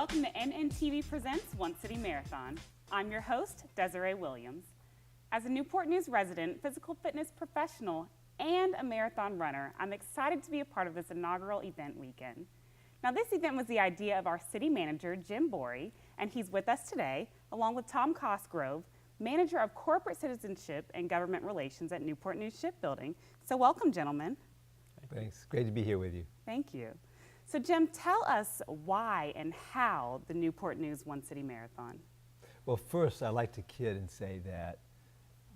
Welcome to NNTV Presents One City Marathon. I'm your host, Desiree Williams. As a Newport News resident, physical fitness professional, and a marathon runner, I'm excited to be a part of this inaugural event weekend. Now, this event was the idea of our city manager, Jim Borey, and he's with us today, along with Tom Cosgrove, manager of corporate citizenship and government relations at Newport News Shipbuilding. So welcome, gentlemen. Thanks. Great to be here with you. Thank you. So Jim, tell us why and how the Newport News One City Marathon. Well, first, I'd like to kid and say that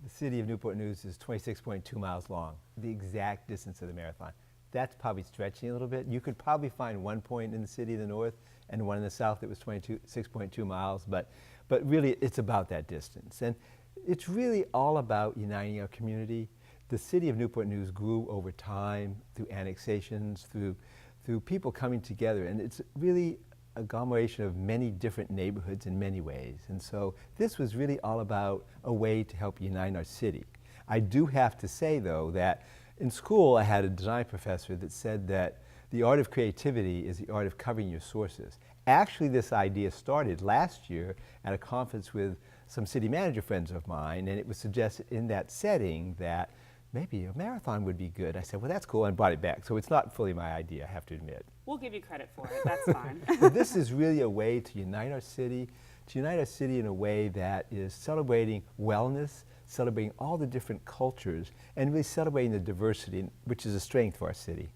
the city of Newport News is 26.2 miles long, the exact distance of the marathon. That's probably stretching a little bit. You could probably find one point in the city of the north and one in the south that was 6.2 miles, but really it's about that distance. And it's really all about uniting our community. The city of Newport News grew over time through annexations, through people coming together, and it's really a agglomeration of many different neighborhoods in many ways. And so this was really all about a way to help unite our city. I do have to say, though, that in school I had a design professor that said that the art of creativity is the art of covering your sources. Actually, this idea started last year at a conference with some city manager friends of mine, and it was suggested in that setting that maybe a marathon would be good. I said, well, that's cool, and brought it back. So it's not fully my idea, I have to admit. We'll give you credit for it, that's fine. But this is really a way to unite our city in a way that is celebrating wellness, celebrating all the different cultures, and really celebrating the diversity, which is a strength for our city.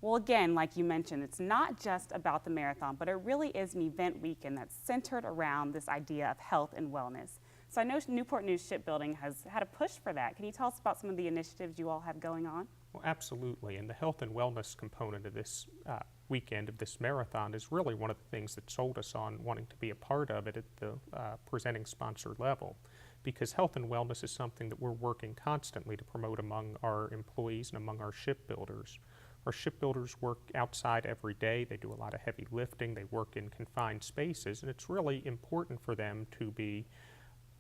Well, again, like you mentioned, it's not just about the marathon, but it really is an event weekend that's centered around this idea of health and wellness. So I know Newport News Shipbuilding has had a push for that. Can you tell us about some of the initiatives you all have going on? Well, absolutely, and the health and wellness component of this weekend of this marathon is really one of the things that sold us on wanting to be a part of it at the presenting sponsor level, because health and wellness is something that we're working constantly to promote among our employees and among our shipbuilders. Our shipbuilders work outside every day. They do a lot of heavy lifting. They work in confined spaces, and it's really important for them to be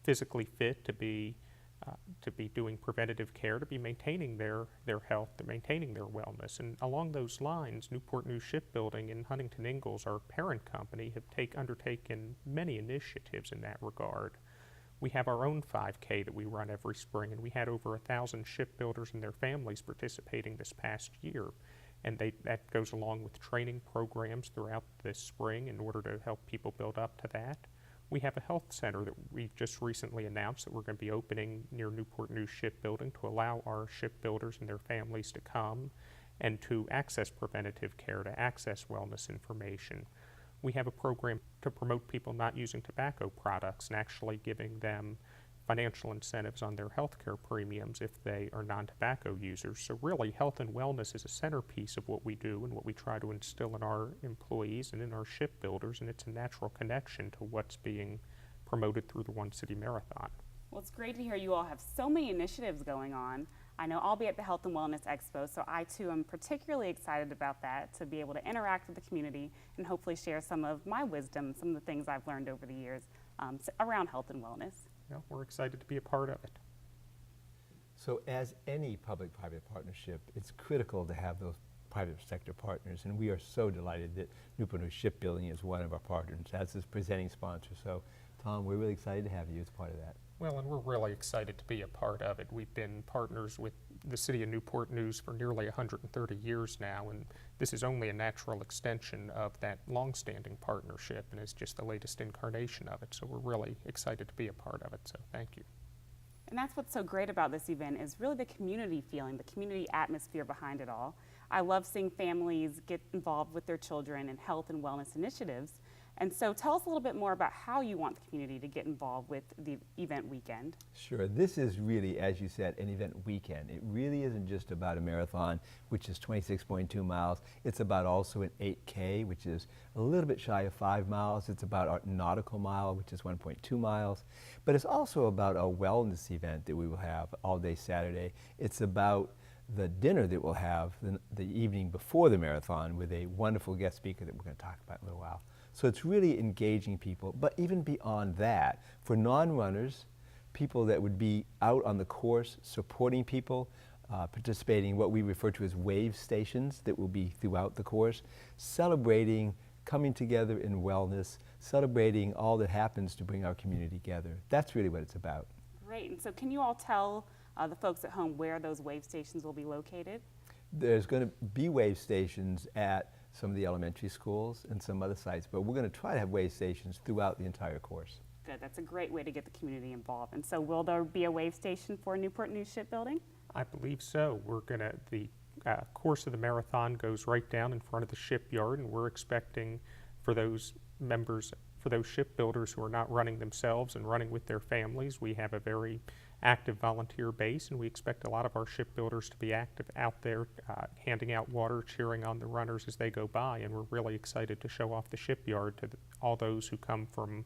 physically fit, to be doing preventative care, to be maintaining their health, to maintaining their wellness. And along those lines, Newport News Shipbuilding and Huntington Ingalls, our parent company, have undertaken many initiatives in that regard. We have our own 5K that we run every spring, and we had over 1,000 shipbuilders and their families participating this past year. And that goes along with training programs throughout this spring in order to help people build up to that. We have a health center that we've just recently announced that we're going to be opening near Newport News Shipbuilding to allow our shipbuilders and their families to come and to access preventative care, to access wellness information. We have a program to promote people not using tobacco products and actually giving them financial incentives on their health care premiums if they are non-tobacco users. So really, health and wellness is a centerpiece of what we do and what we try to instill in our employees and in our shipbuilders, and it's a natural connection to what's being promoted through the One City Marathon. Well, it's great to hear you all have so many initiatives going on. I know I'll be at the Health and Wellness Expo, so I too am particularly excited about that, to be able to interact with the community and hopefully share some of my wisdom, some of the things I've learned over the years around health and wellness. Yeah, we're excited to be a part of it. So as any public-private partnership, it's critical to have those private sector partners, and we are so delighted that Newport News Shipbuilding is one of our partners as this presenting sponsor. So Tom, we're really excited to have you as part of that. Well, and we're really excited to be a part of it. We've been partners with the city of Newport News for nearly 130 years now, and this is only a natural extension of that long-standing partnership, and it's just the latest incarnation of it. So we're really excited to be a part of it, so thank you. And that's what's so great about this event, is really the community feeling, the community atmosphere behind it all. I love seeing families get involved with their children in health and wellness initiatives. And so tell us a little bit more about how you want the community to get involved with the event weekend. Sure. This is really, as you said, an event weekend. It really isn't just about a marathon, which is 26.2 miles. It's about also an 8K, which is a little bit shy of 5 miles. It's about our nautical mile, which is 1.2 miles. But it's also about a wellness event that we will have all day Saturday. It's about the dinner that we'll have the evening before the marathon with a wonderful guest speaker that we're going to talk about in a little while. So it's really engaging people, but even beyond that, for non-runners, people that would be out on the course supporting people, participating in what we refer to as wave stations that will be throughout the course, celebrating coming together in wellness, celebrating all that happens to bring our community together. That's really what it's about. Great. And so can you all tell the folks at home where those wave stations will be located? There's going to be wave stations at some of the elementary schools and some other sites, but we're going to try to have wave stations throughout the entire course. Good. That's a great way to get the community involved. And so will there be a wave station for Newport News Shipbuilding? I believe so. The course of the marathon goes right down in front of the shipyard, and we're expecting for those shipbuilders who are not running themselves and running with their families, we have a very active volunteer base, and we expect a lot of our shipbuilders to be active out there, handing out water, cheering on the runners as they go by, and we're really excited to show off the shipyard to all those who come from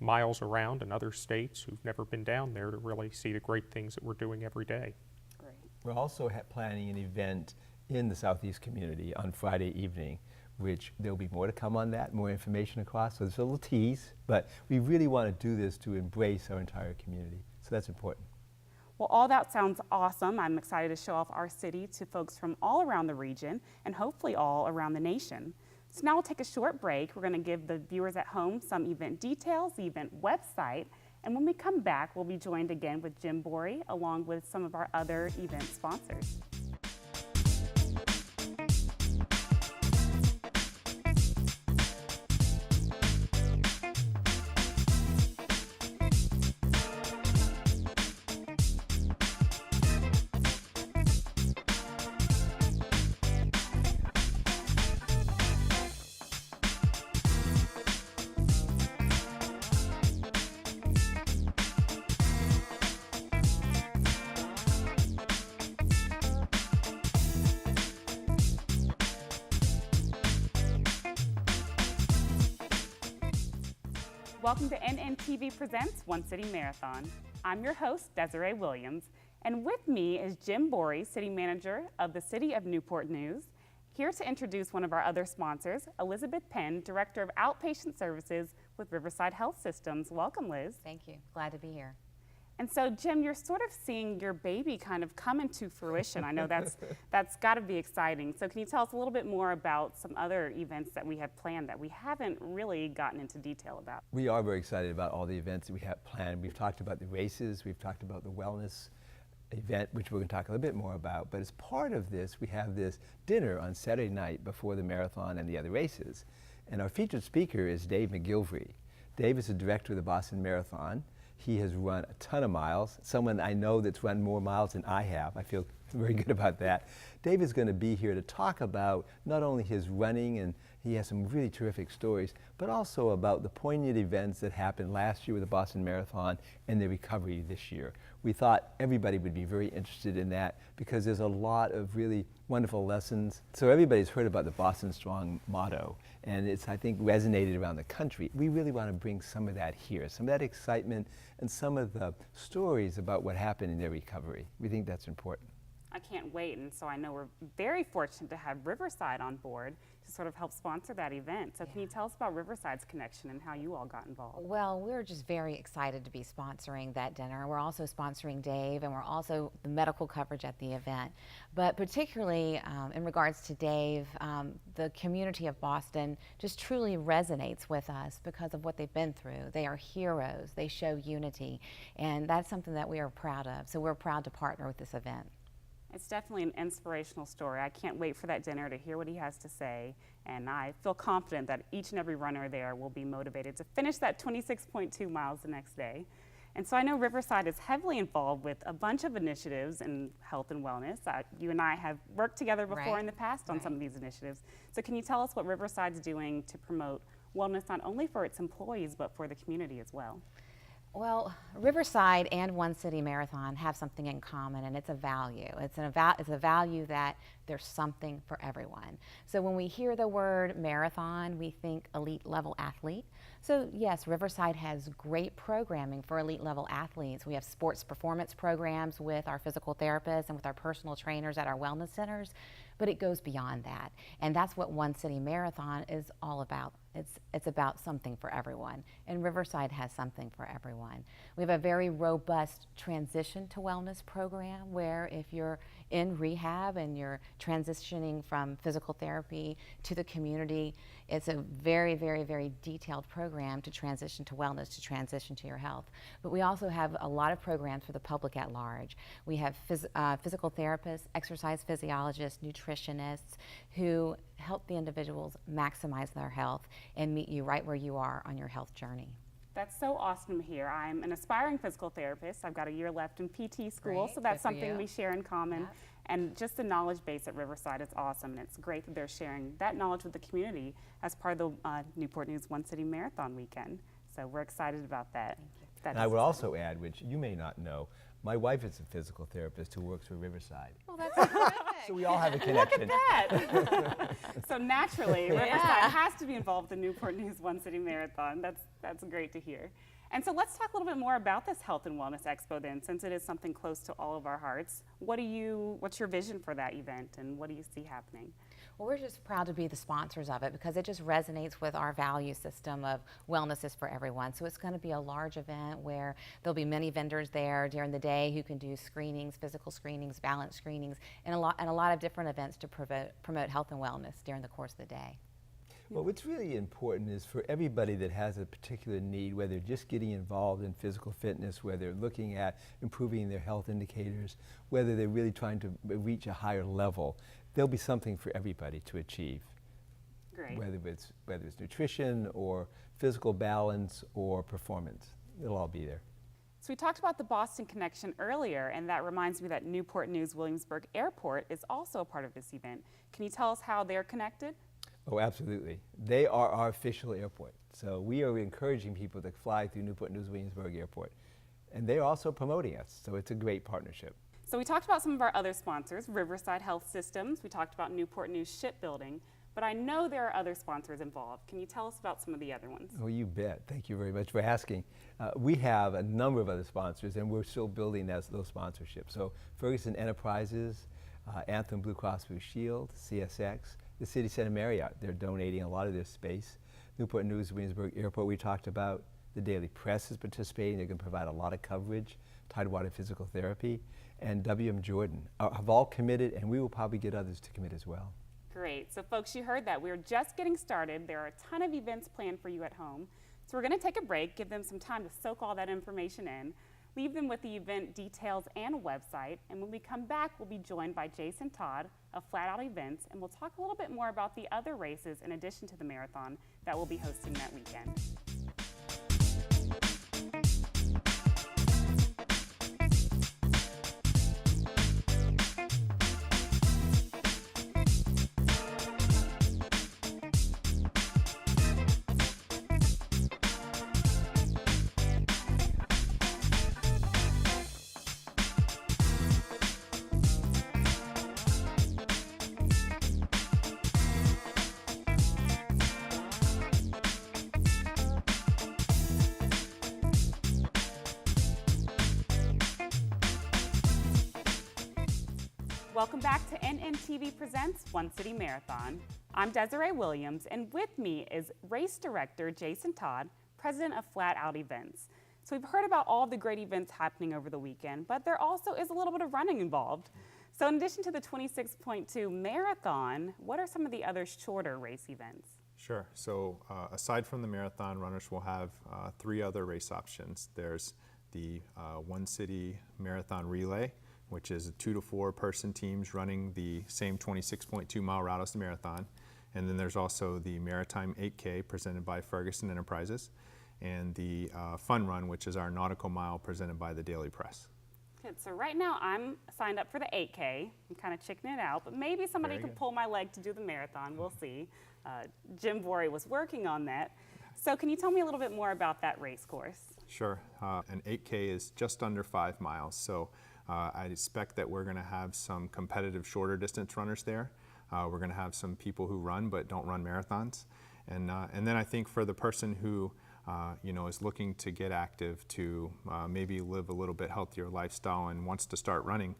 miles around and other states who've never been down there to really see the great things that we're doing every day. Great. We're also planning an event in the Southeast community on Friday evening, which there'll be more to come on that, more information across, so there's a little tease, but we really want to do this to embrace our entire community, so that's important. Well, all that sounds awesome. I'm excited to show off our city to folks from all around the region and hopefully all around the nation. So now we'll take a short break. We're going to give the viewers at home some event details, the event website, and when we come back, we'll be joined again with Jim Borey along with some of our other event sponsors. Welcome to NNTV Presents One City Marathon. I'm your host, Desiree Williams, and with me is Jim Borey, City Manager of the City of Newport News, here to introduce one of our other sponsors, Elizabeth Penn, Director of Outpatient Services with Riverside Health Systems. Welcome, Liz. Thank you. Glad to be here. And so, Jim, you're sort of seeing your baby kind of come into fruition. I know that's got to be exciting. So can you tell us a little bit more about some other events that we have planned that we haven't really gotten into detail about? We are very excited about all the events that we have planned. We've talked about the races, we've talked about the wellness event, which we're going to talk a little bit more about. But as part of this, we have this dinner on Saturday night before the marathon and the other races. And our featured speaker is Dave McGilvery. Dave is the director of the Boston Marathon. He has run a ton of miles, someone I know that's run more miles than I have. I feel very good about that. Dave is going to be here to talk about not only his running, and he has some really terrific stories, but also about the poignant events that happened last year with the Boston Marathon and the recovery this year. We thought everybody would be very interested in that because there's a lot of really wonderful lessons. So everybody's heard about the Boston Strong motto, and it's, I think, resonated around the country. We really want to bring some of that here, some of that excitement and some of the stories about what happened in their recovery. We think that's important. I can't wait, and so I know we're very fortunate to have Riverside on board to sort of help sponsor that event. So can you tell us about Riverside's connection and how you all got involved? Well, we're just very excited to be sponsoring that dinner. We're also sponsoring Dave, and we're also the medical coverage at the event. But particularly in regards to Dave, the community of Boston just truly resonates with us because of what they've been through. They are heroes. They show unity, and that's something that we are proud of. So we're proud to partner with this event. It's definitely an inspirational story. I can't wait for that dinner to hear what he has to say, and I feel confident that each and every runner there will be motivated to finish that 26.2 miles the next day. And so I know Riverside is heavily involved with a bunch of initiatives in health and wellness. You and I have worked together before in the past on some of these initiatives. So can you tell us what Riverside's doing to promote wellness not only for its employees but for the community as well? Well, Riverside and One City Marathon have something in common, and it's a value. It's a value that there's something for everyone. So when we hear the word marathon, we think elite level athlete. So yes, Riverside has great programming for elite level athletes. We have sports performance programs with our physical therapists and with our personal trainers at our wellness centers. but it goes beyond that. And that's what One City Marathon is all about. It's about something for everyone, and Riverside has something for everyone. We have a very robust transition to wellness program where if you're in rehab and you're transitioning from physical therapy to the community, it's a very, very, very detailed program to transition to wellness, to transition to your health. But we also have a lot of programs for the public at large. We have physical therapists, exercise physiologists, nutritionists who help the individuals maximize their health and meet you right where you are on your health journey. That's so awesome to hear. I'm an aspiring physical therapist. I've got a year left in PT school, Great, so that's good for something you. we share in common. Yep. And just the knowledge base at Riverside is awesome, and it's great that they're sharing that knowledge with the community as part of the Newport News One City Marathon weekend. So we're excited about that. And I would also add, which you may not know, my wife is a physical therapist who works for Riverside. Well, that's terrific. So we all have a connection. So naturally, Riverside has to be involved in Newport News One City Marathon. That's great to hear. And so let's talk a little bit more about this Health and Wellness Expo then, since it is something close to all of our hearts. What's your vision for that event, and what do you see happening? Well, we're just proud to be the sponsors of it because it just resonates with our value system of wellness is for everyone. So it's going to be a large event where there'll be many vendors there during the day who can do screenings, physical screenings, balance screenings, and a lot of different events to promote health and wellness during the course of the day. Well, what's really important is for everybody that has a particular need, whether just getting involved in physical fitness, whether they're looking at improving their health indicators, whether they're really trying to reach a higher level, there'll be something for everybody to achieve. Great. Whether it's nutrition or physical balance or performance, it'll all be there. So we talked about the Boston connection earlier, and that reminds me that Newport News Williamsburg Airport is also a part of this event. Can you tell us how they're connected? Oh, absolutely. They are our official airport. So we are encouraging people to fly through Newport News Williamsburg Airport. And they're also promoting us, so it's a great partnership. So we talked about some of our other sponsors, Riverside Health Systems. We talked about Newport News Shipbuilding. But I know there are other sponsors involved. Can you tell us about some of the other ones? Oh, you bet. Thank you very much for asking. We have a number of other sponsors, and we're still building those sponsorships. So Ferguson Enterprises, Anthem Blue Cross Blue Shield, CSX, the City Center Marriott, they're donating a lot of their space. Newport News Williamsburg Airport we talked about. The Daily Press is participating. They're going to provide a lot of coverage. Tidewater Physical Therapy and WM Jordan have all committed, and we will probably get others to commit as well. Great. So folks, you heard that. We're just getting started. There are a ton of events planned for you at home. So we're going to take a break, give them some time to soak all that information in, leave them with the event details and a website, and when we come back, we'll be joined by Jason Todd of Flat Out Events, and we'll talk a little bit more about the other races in addition to the marathon that we'll be hosting that weekend. Welcome back to NNTV Presents One City Marathon. I'm Desiree Williams, and with me is Race Director Jason Todd, President of Flat Out Events. So we've heard about all the great events happening over the weekend, but there also is a little bit of running involved. So in addition to the 26.2 marathon, what are some of the other shorter race events? Sure. So aside from the marathon, runners will have 3 other race options. There's the One City Marathon Relay, which is 2 to 4 person teams running the same 26.2 mile route as the marathon. And then there's also the Maritime 8K presented by Ferguson Enterprises, and the Fun Run, which is our nautical mile presented by the Daily Press. Good. So right now I'm signed up for the 8K. I'm kind of chickening it out, but maybe somebody Very could good. pull my leg to do the marathon. We'll see. Jim Vorey was working on that. So can you tell me a little bit more about that race course? Sure. An 8K is just under 5 miles. So I expect that we're going to have some competitive shorter distance runners there. We're going to have some people who run but don't run marathons. And then I think for the person who is looking to get active, to maybe live a little bit healthier lifestyle and wants to start running,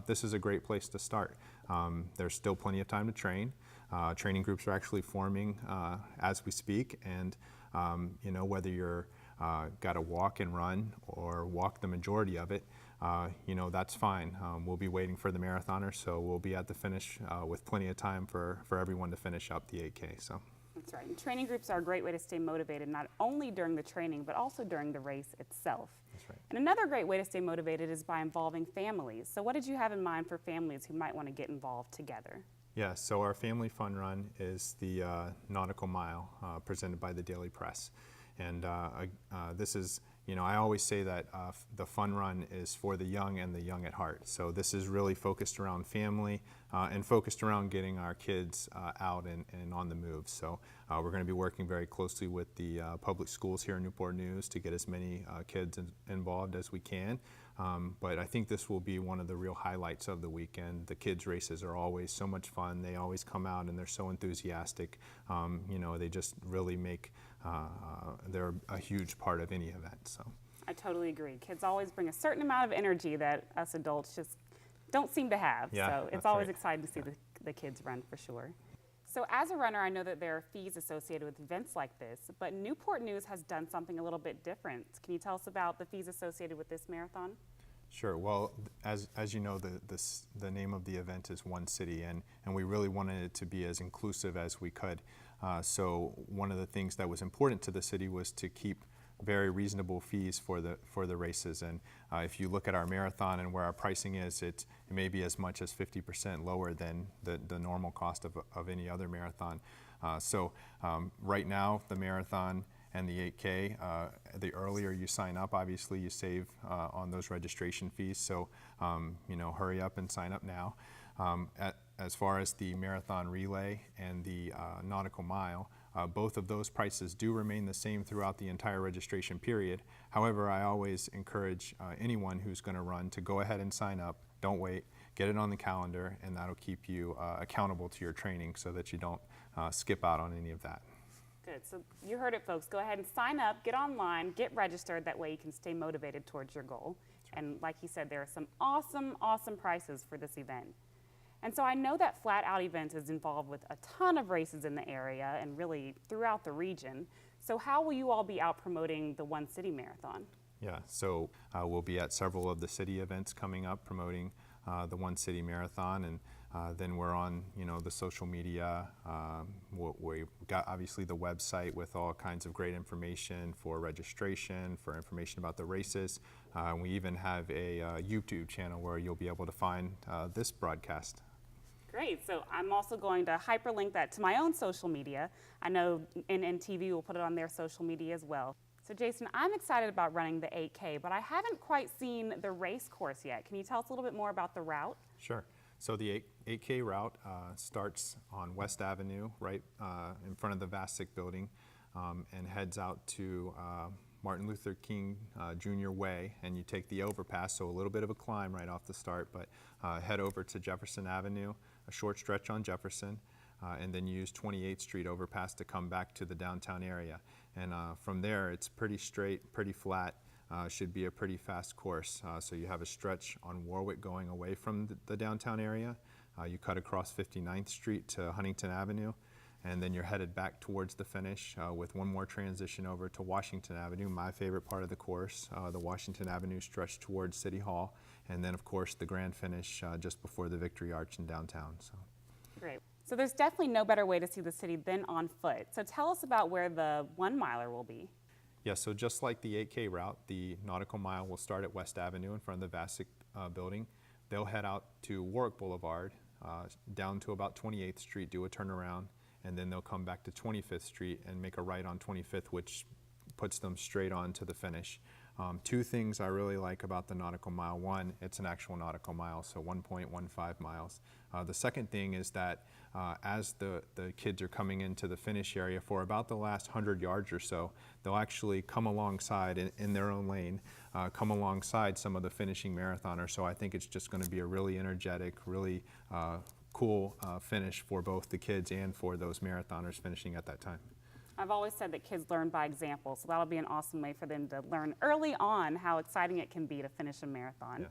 this is a great place to start. There's still plenty of time to train. Training groups are actually forming as we speak, and you know, whether you're got to walk and run or walk the majority of it, you know, that's fine. We'll be waiting for the marathoners, so we'll be at the finish with plenty of time for everyone to finish up the 8K. So. That's right. And training groups are a great way to stay motivated, not only during the training, but also during the race itself. That's right. And another great way to stay motivated is by involving families. So what did you have in mind for families who might want to get involved together? Yeah, so our family fun run is the Nautical Mile presented by the Daily Press. And this is, you know, I always say that the fun run is for the young and the young at heart. So this is really focused around family and focused around getting our kids out and on the move. So we're going to be working very closely with the public schools here in Newport News to get as many kids involved as we can. But I think this will be one of the real highlights of the weekend. The kids' races are always so much fun. They always come out and they're so enthusiastic. You know, they just really make, they're a huge part of any event. So. I totally agree. Kids always bring a certain amount of energy that us adults just don't seem to have. Yeah, so it's that's always right. exciting to see the kids run for sure. So as a runner, I know that there are fees associated with events like this, but Newport News has done something a little bit different. Can you tell us about the fees associated with this marathon? Sure. Well, as you know, the name of the event is One City, and we really wanted it to be as inclusive as we could. So one of the things that was important to the city was to keep very reasonable fees for the races. And if you look at our marathon and where our pricing is, it may be as much as 50% lower than the normal cost of any other marathon. So right now, the marathon and the 8K, the earlier you sign up, obviously you save on those registration fees. So you know, hurry up and sign up now. As far as the marathon relay and the nautical mile, both of those prices do remain the same throughout the entire registration period. However, I always encourage anyone who's going to run to go ahead and sign up. Don't wait. Get it on the calendar, and that'll keep you accountable to your training so that you don't skip out on any of that. Good. So you heard it, folks. Go ahead and sign up, get online, get registered. That way you can stay motivated towards your goal. And like he said, there are some awesome, awesome prices for this event. And so I know that Flat Out Events is involved with a ton of races in the area and really throughout the region. So how will you all be out promoting the One City Marathon? Yeah, so we'll be at several of the city events coming up promoting the One City Marathon, and then we're on, you know, the social media. We've got obviously the website with all kinds of great information for registration, for information about the races. We even have a YouTube channel where you'll be able to find this broadcast. Great. So I'm also going to hyperlink that to my own social media. I know NNTV will put it on their social media as well. So Jason, I'm excited about running the 8K, but I haven't quite seen the race course yet. Can you tell us a little bit more about the route? Sure. So the 8K route starts on West Avenue, right in front of the Vasic building, and heads out to Martin Luther King Jr. Way, and you take the overpass, so a little bit of a climb right off the start, but head over to Jefferson Avenue, a short stretch on Jefferson, and then use 28th Street overpass to come back to the downtown area. And from there, it's pretty straight, pretty flat, should be a pretty fast course. So you have a stretch on Warwick going away from the downtown area. You cut across 59th Street to Huntington Avenue, and then you're headed back towards the finish with one more transition over to Washington Avenue, my favorite part of the course, the Washington Avenue stretch towards City Hall, and then of course the grand finish just before the Victory Arch in downtown. So. Great. So there's definitely no better way to see the city than on foot. So tell us about where the 1 miler will be. Yeah, so just like the 8K route, the nautical mile will start at West Avenue in front of the Vasic building. They'll head out to Warwick Boulevard, down to about 28th Street, do a turnaround, and then they'll come back to 25th Street and make a right on 25th, which puts them straight on to the finish. Two things I really like about the nautical mile. One, it's an actual nautical mile, so 1.15 miles. The second thing is that as the kids are coming into the finish area for about the last 100 yards or so, they'll actually come alongside in their own lane, come alongside some of the finishing marathoners. So I think it's just going to be a really energetic, really cool finish for both the kids and for those marathoners finishing at that time. I've always said that kids learn by example, so that'll be an awesome way for them to learn early on how exciting it can be to finish a marathon. Yeah.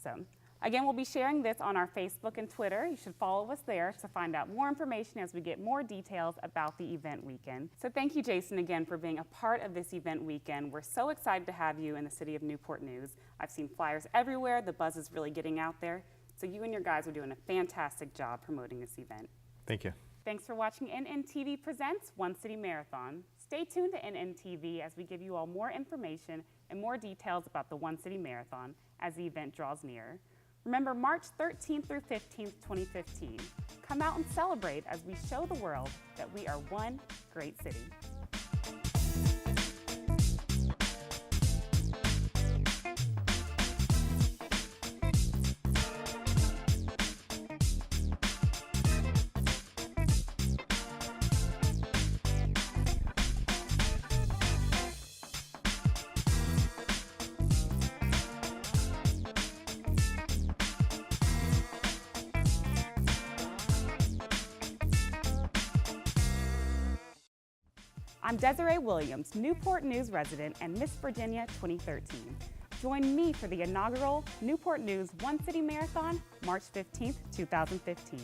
So Again, we'll be sharing this on our Facebook and Twitter. You should follow us there to find out more information as we get more details about the event weekend. So thank you, Jason, again for being a part of this event weekend. We're so excited to have you in the City of Newport News. I've seen flyers everywhere. The buzz is really getting out there. So you and your guys are doing a fantastic job promoting this event. Thank you. Thanks for watching NNTV Presents One City Marathon. Stay tuned to NNTV as we give you all more information and more details about the One City Marathon as the event draws near. Remember March 13th through 15th, 2015. Come out and celebrate as we show the world that we are one great city. I'm Desiree Williams, Newport News resident and Miss Virginia 2013. Join me for the inaugural Newport News One City Marathon, March 15th, 2015.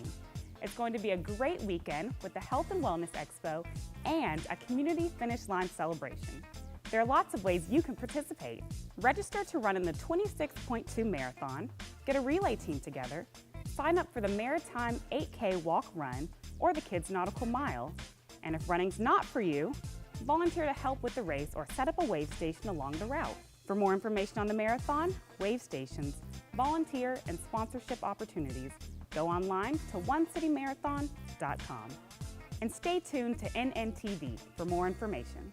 It's going to be a great weekend with the Health and Wellness Expo and a community finish line celebration. There are lots of ways you can participate. Register to run in the 26.2 marathon, get a relay team together, sign up for the Maritime 8K Walk Run or the Kids Nautical Mile. And if running's not for you, volunteer to help with the race or set up a wave station along the route. For more information on the marathon, wave stations, volunteer, and sponsorship opportunities, go online to onecitymarathon.com. And stay tuned to NNTV for more information.